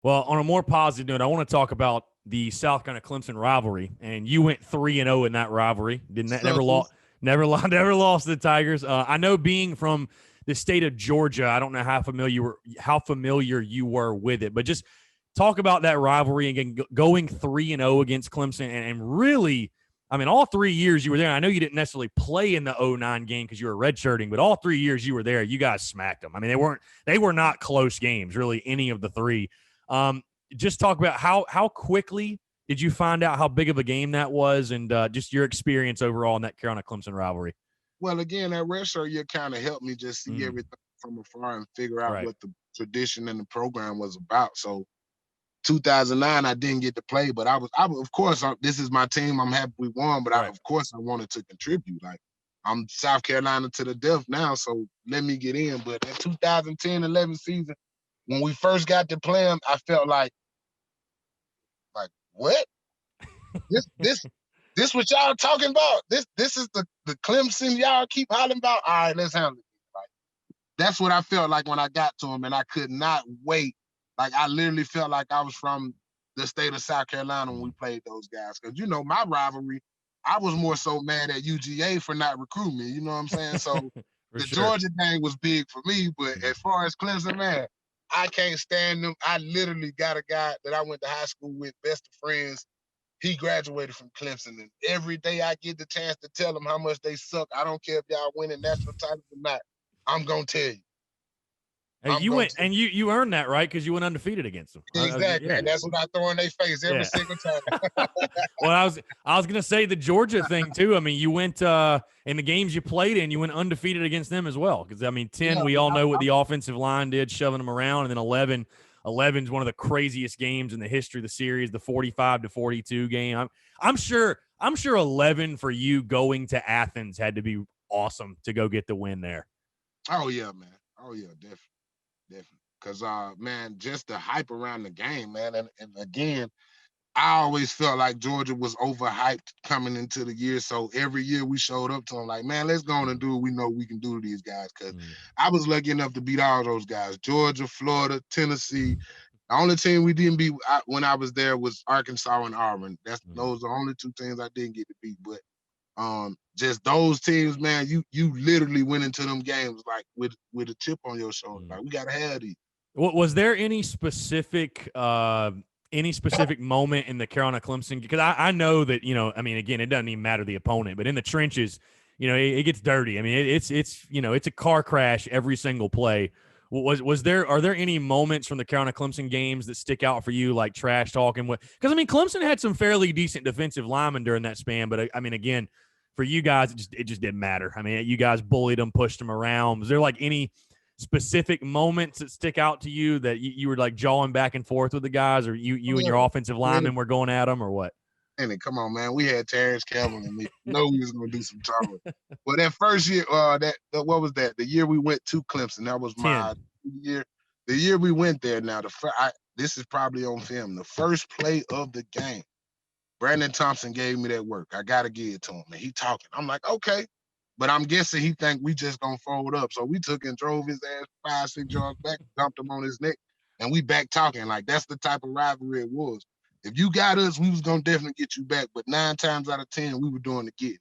Well, on a more positive note, I want to talk about the South Carolina-Clemson rivalry, and you went 3-0 in that rivalry. Didn't never lost, Suckers. never lost to the Tigers. I know being from the state of Georgia, I don't know how familiar you were with it, but just talk about that rivalry again, going 3-0 against Clemson, and really, I mean, all 3 years you were there. I know you didn't necessarily play in the '09 game because you were redshirting, but all 3 years you were there, you guys smacked them. I mean, they were not close games, really, any of the three. Um, just talk about how quickly did you find out how big of a game that was, and just your experience overall in that Carolina-Clemson rivalry. Well, again, that redshirt year kind of helped me just see Mm, everything from afar and figure out right, what the tradition and the program was about. So 2009, I didn't get to play, but of course, this is my team. I'm happy we won, but right. of course, I wanted to contribute. Like, I'm South Carolina to the death now, so let me get in. But that 2010-11 season, when we first got to play them, I felt like what? This this this what y'all talking about? This is the Clemson y'all keep hollering about. All right, let's handle it. Like, that's what I felt like when I got to him, and I could not wait. Like, I literally felt like I was from the state of South Carolina when we Mm, played those guys. Because my rivalry, I was more so mad at UGA for not recruiting me. You know what I'm saying? So for the sure. Georgia thing was big for me, but Mm, as far as Clemson, man, I can't stand them. I literally got a guy that I went to high school with, best of friends. He graduated from Clemson, and every day I get the chance to tell him how much they suck. I don't care if y'all winning national titles or not. I'm gonna tell you. Hey, I'm you gonna went tell and you earned that, right? Because you went undefeated against them. you exactly, Yeah, and that's what I throw in their face every yeah. single time. Well, I was gonna say the Georgia thing too. I mean, you went in the games you played in, you went undefeated against them as well. Because I mean, Yeah, 10, we but all know what the offensive line did, shoving them around, and then 11 is one of the craziest games in the history of the series, the 45-42 game. I'm sure 11 for you going to Athens had to be awesome to go get the win there. oh yeah, man. Oh yeah, definitely, definitely. Cause man, just the hype around the game, man, and again, I always felt like Georgia was overhyped coming into the year. So every year we showed up to them like, man, let's go on and do what we know we can do to these guys. Because Mm, I was lucky enough to beat all those guys: Georgia, Florida, Tennessee. The only team we didn't beat when I was there was Arkansas and Auburn. mm. Those are the only two teams I didn't get to beat. But just those teams, man, you literally went into them games like with a chip on your shoulder. Mm. Like, we gotta have these. Was there any specific moment in the Carolina Clemson? Because I know that, I mean, again, it doesn't even matter the opponent, but in the trenches, it gets dirty. I mean, it's a car crash every single play. Are there any moments from the Carolina Clemson games that stick out for you, like trash talking? Because I mean, Clemson had some fairly decent defensive linemen during that span, but I mean, again, for you guys, it just didn't matter. I mean, you guys bullied them, pushed them around. Was there like any specific moments that stick out to you that you were like jawing back and forth with the guys, or you and your Yeah, offensive linemen were going at them, or what? and come on, man, we had Terrence Campbell and me. Know we was gonna do some trouble. But that first year, what was that? The year we went to Clemson, that was 10. my year. The year we went there. Now, this is probably on film. The first play of the game, Brandon Thompson gave me that work. I gotta give it to him, and he talking. I'm like, okay, but I'm guessing he think we just gonna fold up. So we took and drove his ass 5, 6 yards back, dumped him on his neck, and we back talking. Like, that's the type of rivalry it was. If you got us, we was gonna definitely get you back. But 9 times out of 10, we were doing the get.